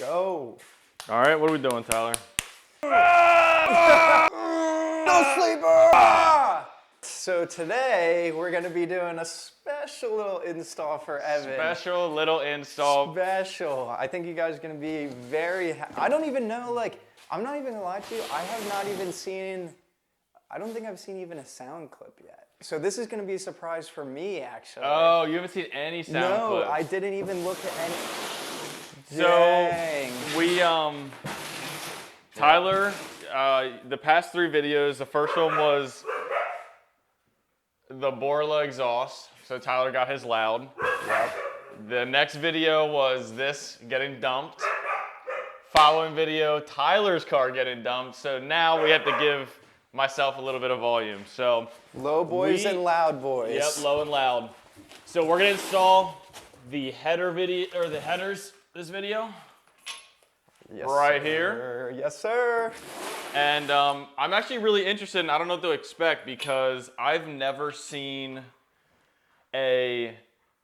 go. All right, what are we doing, Tyler? No sleeper! So today we're gonna be doing a special little install for Evan. Special little install. Special. I think you guys are gonna be very. I don't even know. Like, I'm not even gonna lie to you. I have not even seen. I don't think I've seen even a sound clip yet. So this is gonna be a surprise for me, actually. Oh, you haven't seen any sound clips? No, I didn't even look at any. So Dang. we Tyler, the past 3 videos, the first one was the Borla exhaust. So Tyler got his loud. Yep. The next video was this getting dumped. Following video, Tyler's car getting dumped. So now we have to give myself a little bit of volume. So Low boys and loud boys. Yep, low and loud. So we're gonna install the header video, or the headers this video. Yes, right sir. here. Yes, sir. And I'm actually really interested, and I don't know what to expect because I've never seen a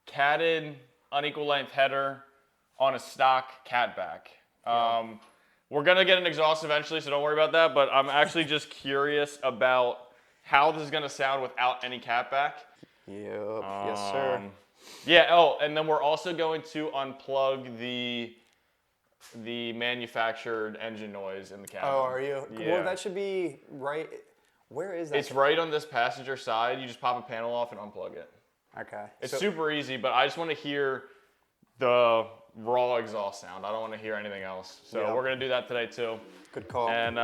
catted unequal length header on a stock catback. We're gonna get an exhaust eventually, so don't worry about that, but I'm actually just curious about how this is gonna sound without any catback. Yep, yes, sir. Yeah, oh, and then we're also going to unplug the manufactured engine noise in the cabin. Oh, are you? Yeah. Well, that should be right. Where is that? It's right on this passenger side. You just pop a panel off and unplug it. Okay. It's super easy, but I just want to hear the raw exhaust sound. I don't want to hear anything else. So we're going to do that today too. Good call. And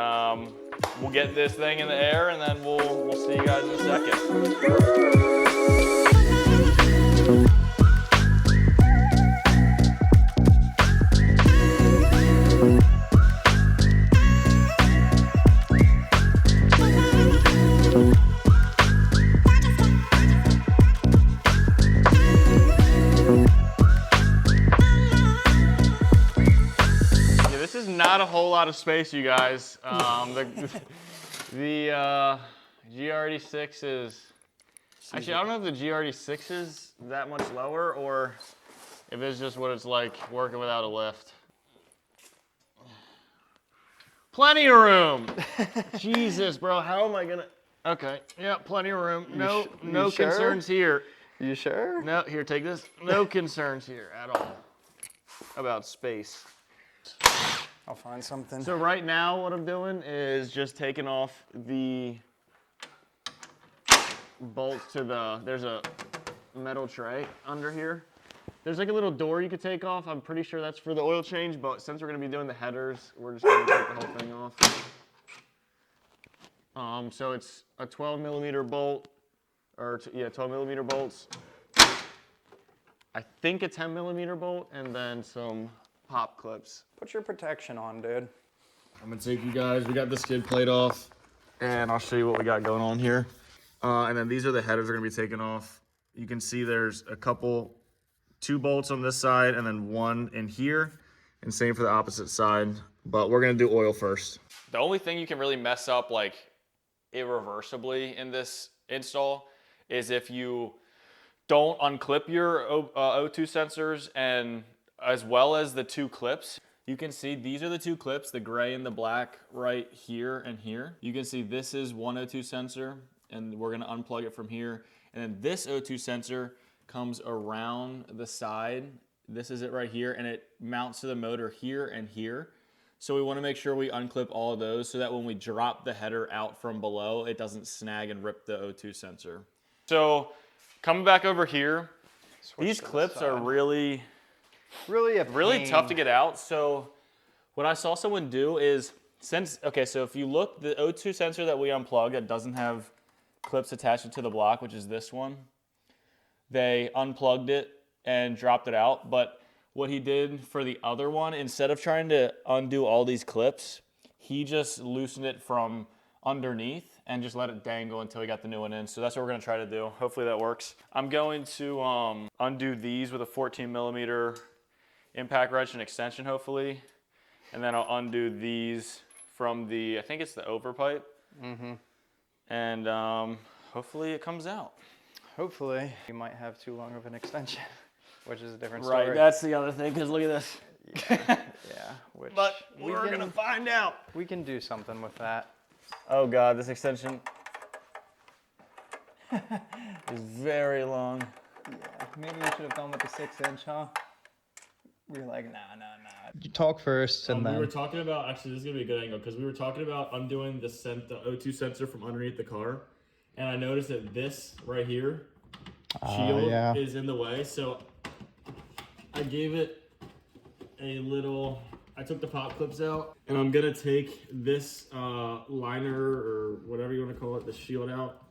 we'll get this thing in the air, and then we'll see you guys in a second. Not a whole lot of space, you guys. The GR86 is, actually I don't know if the GR86 is that much lower or if it's just what it's like working without a lift. Plenty of room. Jesus, bro, how am I gonna? Okay, yeah, plenty of room. No concerns here. You sure? No, here, take this. No concerns here at all about space. I'll find something. So right now what I'm doing is just taking off the bolts to there's a metal tray under here. There's like a little door you could take off. I'm pretty sure that's for the oil change, but since we're gonna be doing the headers, we're just gonna take the whole thing off. So it's a 12 millimeter bolt, or 12 millimeter bolts. I think a 10 millimeter bolt, and then some pop clips. Put your protection on, dude. I'm gonna take you guys, we got the skid plate off, and I'll show you what we got going on here. And then these are the headers we're gonna be taking off. You can see there's two bolts on this side and then one in here, and same for the opposite side, but we're gonna do oil first. The only thing you can really mess up like irreversibly in this install is if you don't unclip your O2 sensors, and as well as the 2 clips. You can see these are the 2 clips, the gray and the black right here and here. You can see this is one O2 sensor, and we're gonna unplug it from here. And then this O2 sensor comes around the side. This is it right here, and it mounts to the motor here and here. So we wanna make sure we unclip all of those so that when we drop the header out from below, it doesn't snag and rip the O2 sensor. So coming back over here, these clips are really tough to get out. So what I saw someone do is, so if you look, the O2 sensor that we unplugged that doesn't have clips attached to the block, which is this one, they unplugged it and dropped it out. But what he did for the other one, instead of trying to undo all these clips, he just loosened it from underneath and just let it dangle until we got the new one in. So that's what we're gonna try to do. Hopefully that works. I'm going to undo these with a 14 millimeter impact wrench and extension, hopefully. And then I'll undo these from I think it's the overpipe. And hopefully it comes out. Hopefully. You might have too long of an extension, which is a different story. Right, that's the other thing, because look at this. Yeah. which but we're gonna find out. We can do something with that. Oh God, this extension is very long. Yeah, maybe we should have gone with the 6-inch, huh? We were like, nah. You talk first, and then we were talking about, actually this is gonna be a good angle, because we were talking about undoing the O2 sensor from underneath the car, and I noticed that this right here shield is in the way, so I gave it a little, I took the pop clips out, and I'm gonna take this liner, or whatever you want to call it, the shield out.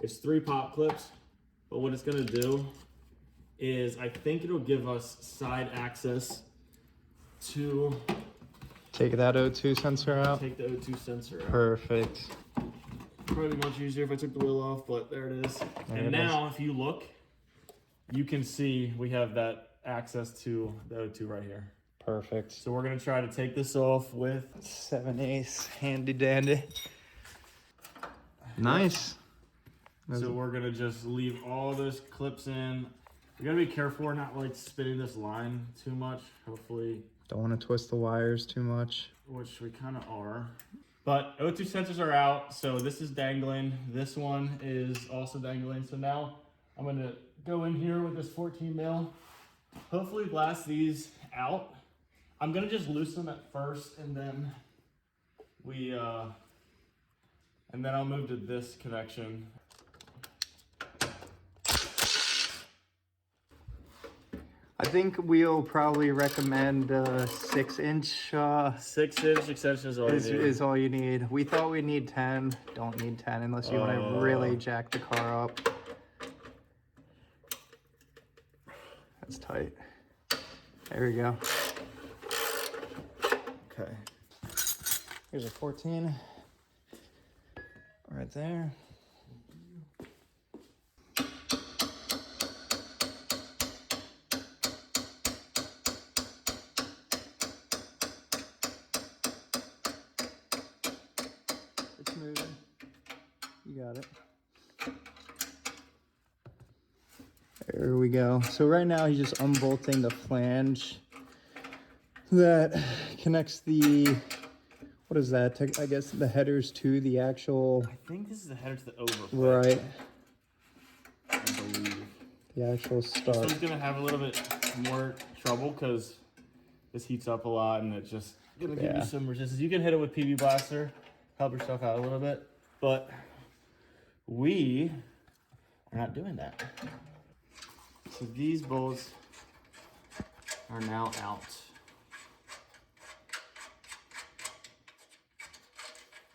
It's 3 pop clips, but what it's gonna do is I think it'll give us side access to take that O2 sensor out. take the O2 sensor out. Perfect. Probably much easier if I took the wheel off, but there it is. And now, if you look, you can see we have that access to the O2 right here. Perfect. So we're gonna try to take this off with 7/8, handy dandy. Nice. So we're gonna just leave all those clips in. We gotta be careful we're not like spinning this line too much. Hopefully. Don't want to twist the wires too much. Which we kind of are. But O2 sensors are out, so this is dangling. This one is also dangling. So now I'm gonna go in here with this 14 mil. Hopefully blast these out. I'm gonna just loosen them at first, and then I'll move to this connection. I think we'll probably recommend 6-inch. 6-inch extension is all you need. Is all you need. We thought we'd need 10. Don't need 10 unless you want to really jack the car up. That's tight. There we go. Okay. Here's a 14. Right there. It's moving. You got it. There we go. So right now he's just unbolting the flange that connects the, what is that? I guess the headers to the actual. I think this is the header to the overplay. Right. I believe. The actual start. This one's gonna have a little bit more trouble because this heats up a lot, and it's just gonna give you some resistance. You can hit it with PB Blaster, help yourself out a little bit, but we are not doing that. So these bolts are now out.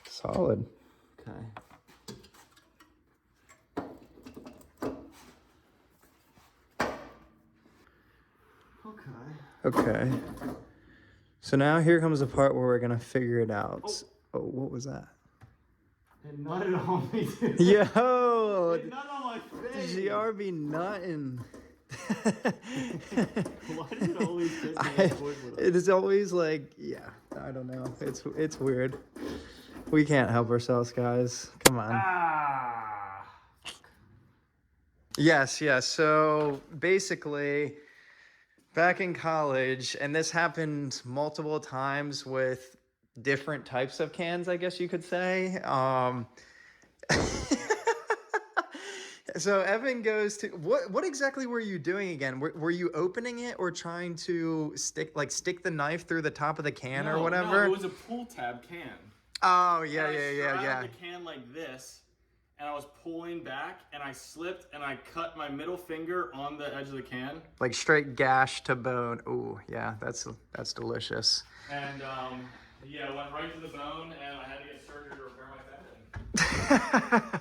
Solid. Okay. Okay. So now here comes the part where we're gonna figure it out. Oh, what was that? It nutted on me too. Yo! It nutted on my face. GR be nutting. Why does it always piss me off with It is always like, yeah, I don't know. It's weird. We can't help ourselves, guys. Come on. Ah. Yes. So basically, back in college, and this happened multiple times with different types of cans, I guess you could say. So Evan goes to, what exactly were you doing again? Were you opening it or trying to stick the knife through the top of the can or whatever? No, it was a pull tab can. Oh, yeah. The can like this, and I was pulling back, and I slipped, and I cut my middle finger on the edge of the can. Like straight gash to bone. Ooh, yeah, that's delicious. And yeah, it went right to the bone, and I had to get surgery to repair my tendon.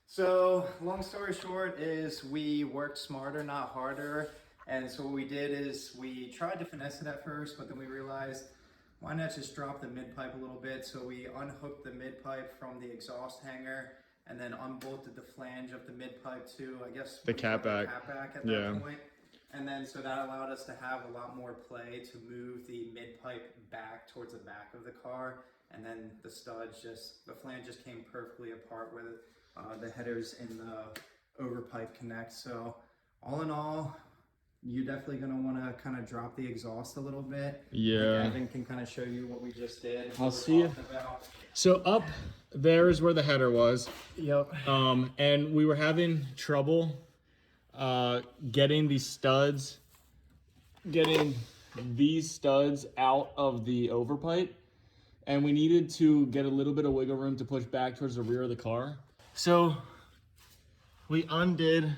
So, long story short is we worked smarter, not harder. And so what we did is we tried to finesse it at first, but then we realized, why not just drop the mid-pipe a little bit? So we unhooked the mid-pipe from the exhaust hanger and then unbolted the flange of the mid-pipe to, I guess, The catback. At that point. And then so that allowed us to have a lot more play to move the mid-pipe back towards the back of the car. And then the flange just came perfectly apart where the headers in the overpipe connect. So all in all, you're definitely gonna want to kind of drop the exhaust a little bit. Yeah. Evan can kind of show you what we just did. I'll see it. So up there is where the header was. Yep. And we were having trouble getting these studs out of the overpipe. And we needed to get a little bit of wiggle room to push back towards the rear of the car. So we undid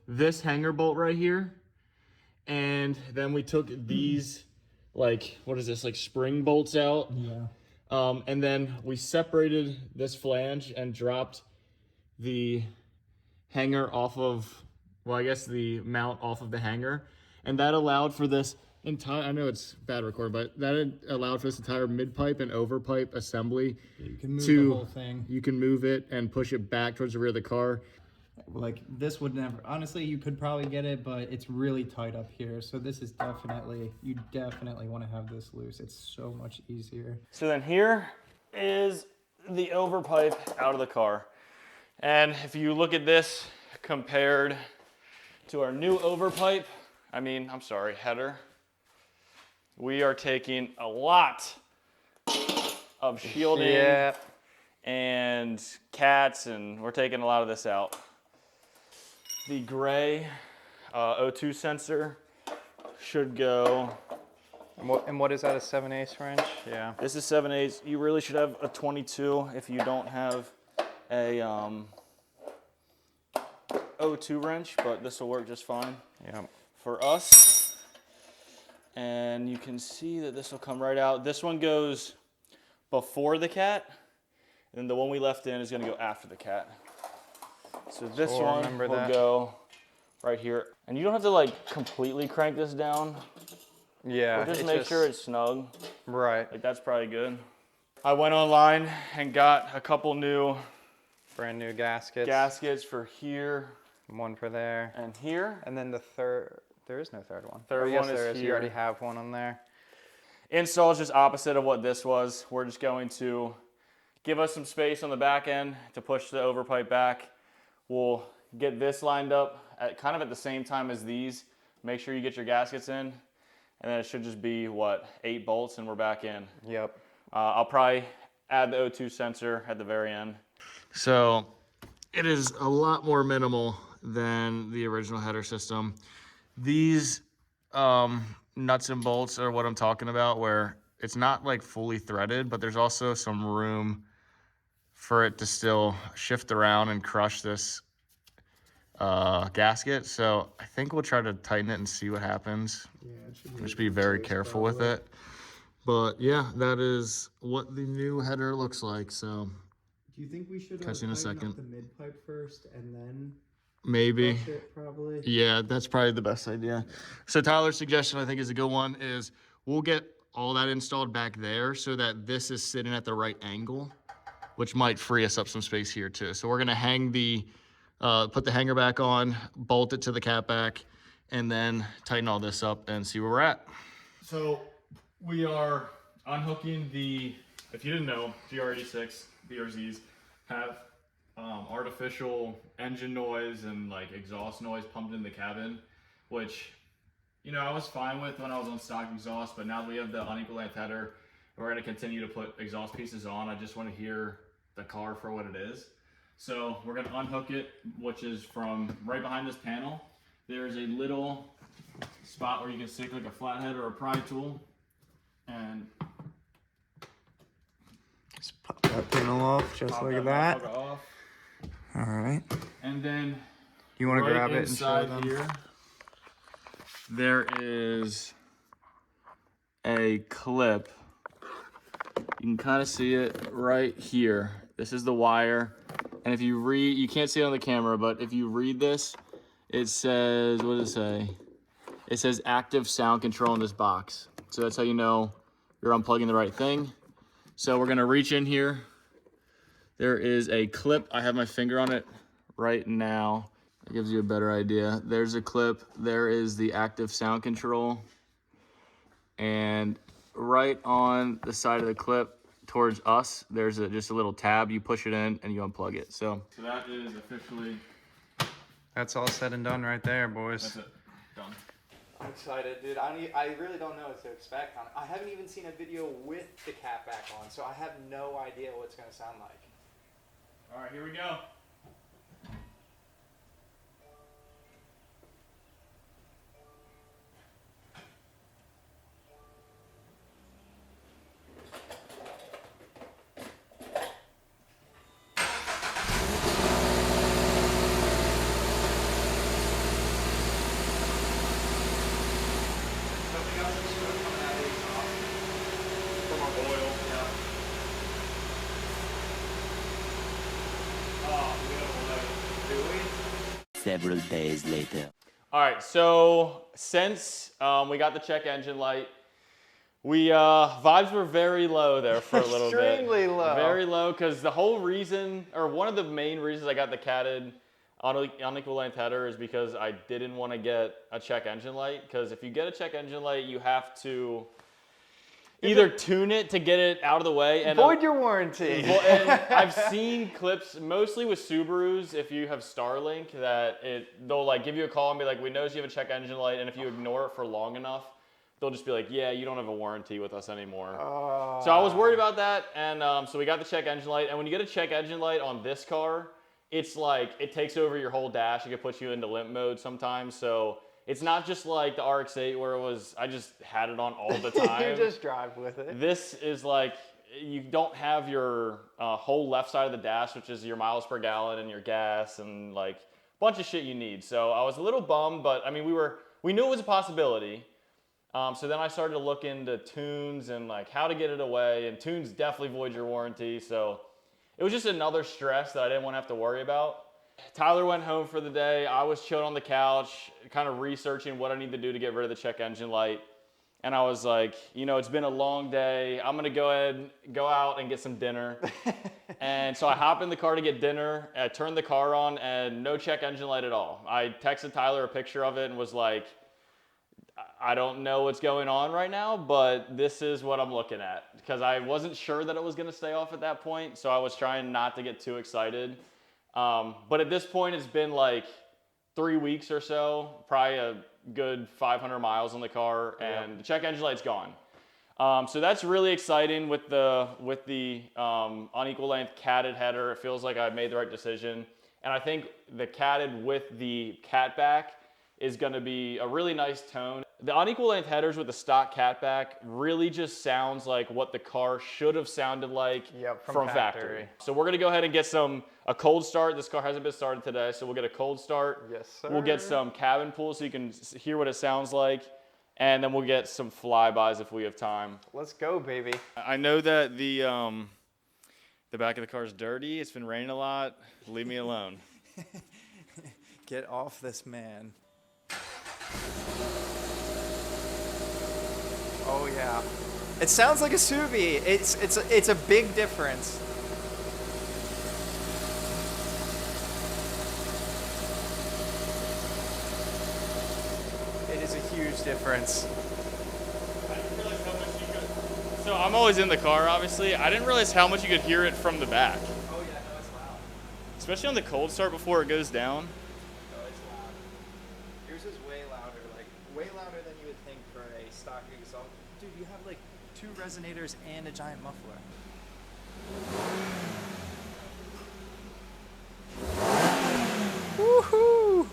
this hanger bolt right here. And then we took these, like, what is this, like spring bolts out. Yeah. And then we separated this flange and dropped the hanger off of, well, I guess the mount off of the hanger. And that allowed for this entire, I know it's bad record, but that allowed for this entire mid-pipe and overpipe assembly. You can move the whole thing. You can move it and push it back towards the rear of the car. Like this would never, honestly, you could probably get it, but it's really tight up here. So this is definitely, you definitely want to have this loose. It's so much easier. So then here is the overpipe out of the car. And if you look at this compared to our new overpipe, header, we are taking a lot of shielding and cats, and we're taking a lot of this out. The gray O2 sensor should go. And what is that, a 7/8 wrench? Yeah. This is 7/8. You really should have a 22 if you don't have a O2 wrench, but this will work just fine for us. And you can see that this will come right out. This one goes before the cat, and the one we left in is going to go after the cat. So this one will go right here. And you don't have to like completely crank this down. Yeah. But just make sure it's snug. Right. Like that's probably good. I went online and got a couple new brand new gaskets. Gaskets for here. One for there. And here. And then the third, there is no third one. Third yes, one is there is. here. You already have one on there. Install is just opposite of what this was. We're just going to give us some space on the back end to push the overpipe back. We'll get this lined up at kind of at the same time as these. Make sure you get your gaskets in. And then it should just be, 8 bolts and we're back in. Yep. I'll probably add the O2 sensor at the very end. So it is a lot more minimal than the original header system. These nuts and bolts are what I'm talking about, where it's not like fully threaded, but there's also some room for it to still shift around and crush this gasket. So I think we'll try to tighten it and see what happens. Yeah, just be very careful with it. But yeah, that is what the new header looks like. So do you think we should catch you in a second. Up the mid pipe first and then maybe crush it, probably? Yeah, that's probably the best idea. So Tyler's suggestion, I think, is a good one, is we'll get all that installed back there so that this is sitting at the right angle, which might free us up some space here too. So we're gonna hang the put the hanger back on, bolt it to the catback, and then tighten all this up and see where we're at. So we are unhooking the, if you didn't know, GR86 BRZs have artificial engine noise and like exhaust noise pumped in the cabin, which, you know, I was fine with when I was on stock exhaust, but now that we have the unequal length header, we're gonna continue to put exhaust pieces on. I just wanna hear the car for what it is. So we're gonna unhook it, which is from right behind this panel. There's a little spot where you can stick like a flathead or a pry tool, and just pop that panel off, just like that. Off. All right. And then you want to right grab it and show them? Here, there is a clip. You can kind of see it right here. This is the wire. And if you read, you can't see it on the camera, but if you read this, it says, what does it say? It says active sound control in this box. So that's how you know you're unplugging the right thing. So we're gonna reach in here. There is a clip. I have my finger on it right now. That gives you a better idea. There's a clip. There is the active sound control. And right on the side of the clip towards us, there's just a little tab. You push it in and you unplug it. So that is officially... That's all said and done right there, boys. That's it. Done. I'm excited, dude. I really don't know what to expect. I haven't even seen a video with the Catback on, so I have no idea what it's going to sound like. All right, here we go. Several days later. All right, so since we got the check engine light, we vibes were very low there for a little bit. Extremely low. Very low, because the whole reason, or one of the main reasons I got the catted unequal length header is because I didn't want to get a check engine light. Because if you get a check engine light, you have to either tune it to get it out of the way and void your warranty. Well, and I've seen clips mostly with Subarus, if you have Starlink, that they'll like give you a call and be like, we noticed you have a check engine light, and if you ignore it for long enough, they'll just be like, yeah, you don't have a warranty with us anymore. So I was worried about that, and so we got the check engine light, and when you get a check engine light on this car, it's like, it takes over your whole dash. It can put you into limp mode sometimes, so it's not just like the RX-8 where I just had it on all the time. You just drive with it. This is like, you don't have your whole left side of the dash, which is your miles per gallon and your gas and like a bunch of shit you need. So I was a little bummed, but I mean, we knew it was a possibility. So then I started to look into tunes and like how to get it away, and tunes definitely void your warranty. So it was just another stress that I didn't want to have to worry about. Tyler went home for the day. I was chilling on the couch, kind of researching what I need to do to get rid of the check engine light. And I was like, you know, it's been a long day. I'm going to go out and get some dinner. And so I hop in the car to get dinner. I turned the car on and no check engine light at all. I texted Tyler a picture of it and was like, I don't know what's going on right now, but this is what I'm looking at. Because I wasn't sure that it was going to stay off at that point. So I was trying not to get too excited. But at this point, it's been like 3 weeks or so, probably a good 500 miles on the car, and the check engine light's gone. So that's really exciting with the unequal length catted header. It feels like I've made the right decision. And I think the catted with the Catback is going to be a really nice tone. The unequal length headers with the stock Catback really just sounds like what the car should have sounded like from factory. So we're going to go ahead and get a cold start. This car hasn't been started today, so we'll get a cold start. Yes, sir. We'll get some cabin pull so you can hear what it sounds like, and then we'll get some flybys if we have time. Let's go, baby. I know that the back of the car is dirty. It's been raining a lot. Leave me alone. Get off this man. Oh yeah, it sounds like a Subi. It's a big difference. It is a huge difference. I didn't realize how much you could. So I'm always in the car, obviously. I didn't realize how much you could hear it from the back. Oh yeah, no, it's loud. Especially on the cold start before it goes down. No, it's loud. Yours is way louder, like way louder than you would think for a stock exhaust. Dude, you have like 2 resonators and a giant muffler. Woohoo!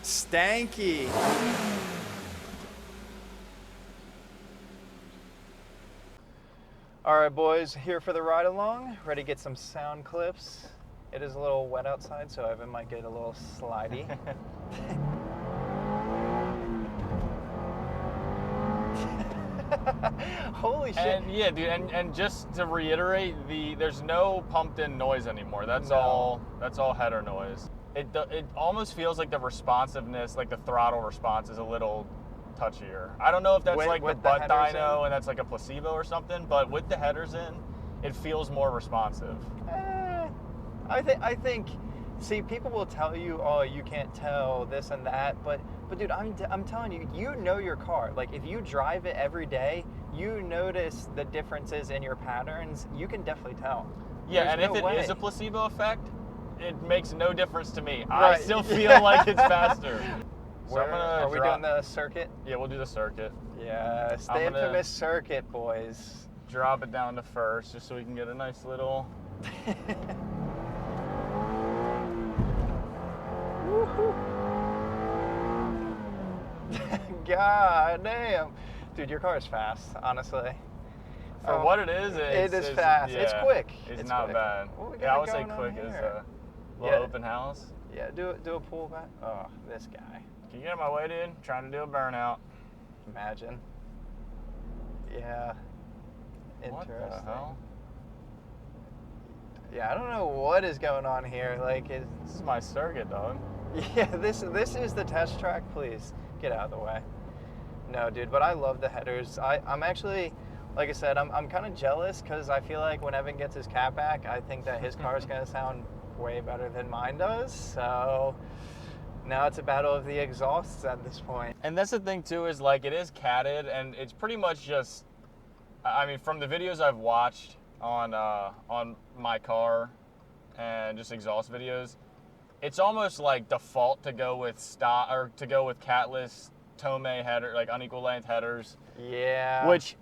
Stanky. All right, boys, here for the ride along. Ready to get some sound clips. It is a little wet outside, so it might get a little slidey. Holy shit. And yeah, dude, and just to reiterate, there's no pumped in noise anymore. That's all header noise. It almost feels like the responsiveness, like the throttle response is a little touchier. I don't know if that's like the butt dyno and that's like a placebo or something, but with the headers in, it feels more responsive. I think, see, people will tell you, oh, you can't tell this and that, but dude, I'm telling you, you know your car. Like, if you drive it every day, you notice the differences in your patterns. You can definitely tell. Yeah, There's and no if it way. is a placebo effect, it makes no difference to me. I Right. still feel like it's faster. So I'm gonna Are we doing the circuit? Yeah, we'll do the circuit. Yes, the I'm gonna- infamous circuit, boys. Drop it down to first, just so we can get a nice little. God damn. Dude, your car is fast, honestly. For what it is, it is fast. It's quick. It's not quick. bad. What we Yeah, I got would say going on quick is here? a little Yeah. open house. Yeah, do a pull back. Oh, this guy. Can you get out of my way, dude? Trying to do a burnout. Imagine. Yeah. What Interesting. the hell? Yeah, I don't know what is going on here. Like, This is my circuit, dog. yeah, this is the test track. Please get out of the way. No, dude, but I love the headers. I'm actually, like I said, I'm kind of jealous because I feel like when Evan gets his Catback, I think that his car is going to sound way better than mine does. So now it's a battle of the exhausts at this point. And that's the thing too, is like it is catted, and it's pretty much just. I mean, from the videos I've watched on my car and just exhaust videos, it's almost like default to go with stock or to go with catless Tome header, like unequal length headers. Yeah. Which,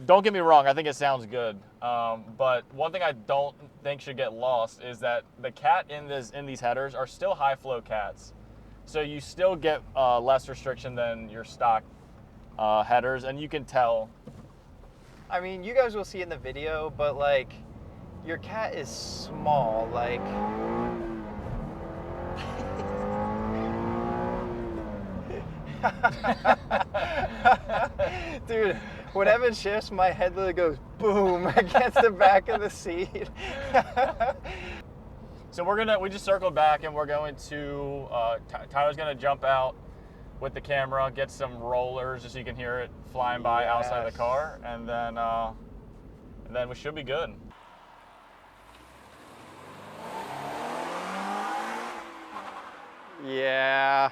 don't get me wrong, I think it sounds good. But one thing I don't think should get lost is that the cat in these headers are still high flow cats, so you still get less restriction than your stock headers, and you can tell. I mean, you guys will see in the video, but like, your cat is small, like. Dude, when Evan shifts, my head literally goes boom against the back of the seat. So we just circled back, and we're going to, Tyler's gonna jump out with the camera, get some rollers just so you can hear it flying by outside the car, and then we should be good. Yeah,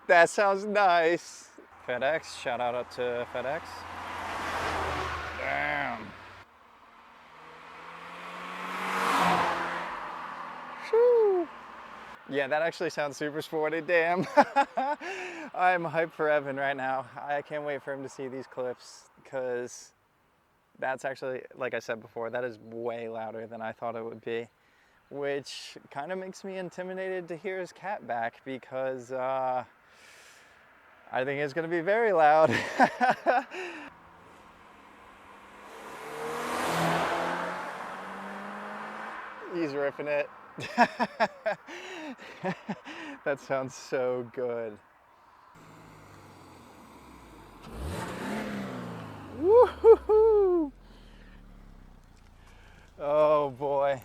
that sounds nice. FedEx, shout out to FedEx. Damn. Whew. Yeah, that actually sounds super sporty, damn. I'm hyped for Evan right now. I can't wait for him to see these clips because that's actually, like I said before, that is way louder than I thought it would be, which kind of makes me intimidated to hear his Catback because I think it's going to be very loud. He's ripping it. That sounds so good. Woo-hoo-hoo. Oh boy.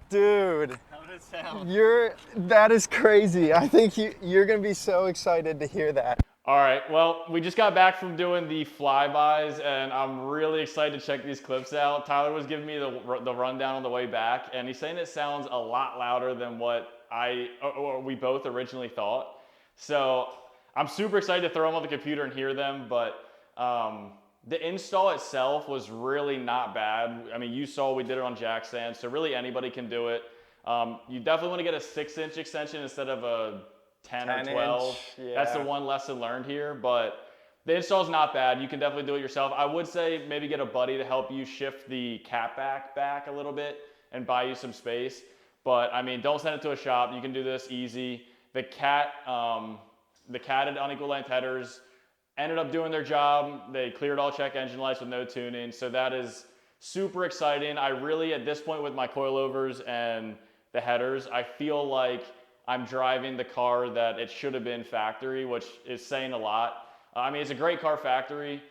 Dude. How did it sound? That is crazy. I think you're gonna be so excited to hear that. All right, well, we just got back from doing the flybys, and I'm really excited to check these clips out. Tyler was giving me the rundown on the way back, and he's saying it sounds a lot louder than what we both originally thought. So I'm super excited to throw them on the computer and hear them, but the install itself was really not bad. I mean, you saw we did it on jack stand, so really anybody can do it. You definitely want to get a 6-inch extension instead of a 10 or 12. Yeah. That's the one lesson learned here, but the install's not bad. You can definitely do it yourself. I would say maybe get a buddy to help you shift the Catback back a little bit and buy you some space. But I mean, don't send it to a shop. You can do this easy. The catted unequal length headers ended up doing their job. They cleared all check engine lights with no tuning. So that is super exciting. I really, at this point with my coilovers and the headers, I feel like I'm driving the car that it should have been factory, which is saying a lot. I mean, it's a great car factory.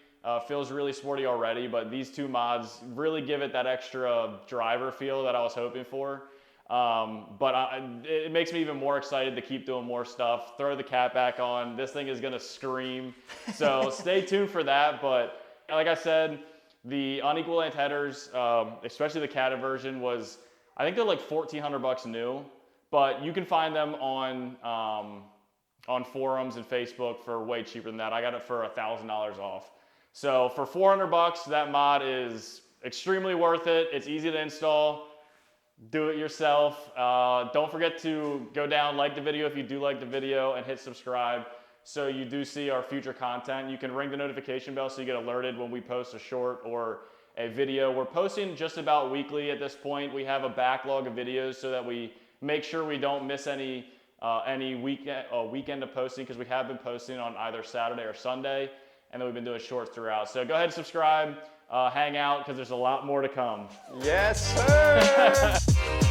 Feels really sporty already, but these two mods really give it that extra driver feel that I was hoping for. It makes me even more excited to keep doing more stuff. Throw the Catback on. This thing is gonna scream. So stay tuned for that. But like I said, the unequal length headers, especially the catted version, was, I think they're like $1,400 new. But you can find them on forums and Facebook for way cheaper than that. I got it for $1,000 off. So for $400, that mod is extremely worth it. It's easy to install. Do it yourself. Don't forget to go down, like the video if you do like the video, and hit subscribe so you do see our future content. You can ring the notification bell so you get alerted when we post a short or a video. We're posting just about weekly at this point. We have a backlog of videos so that we make sure we don't miss any weekend of posting, because we have been posting on either Saturday or Sunday, and then we've been doing shorts throughout. So go ahead and subscribe, hang out, because there's a lot more to come. Yes, sir.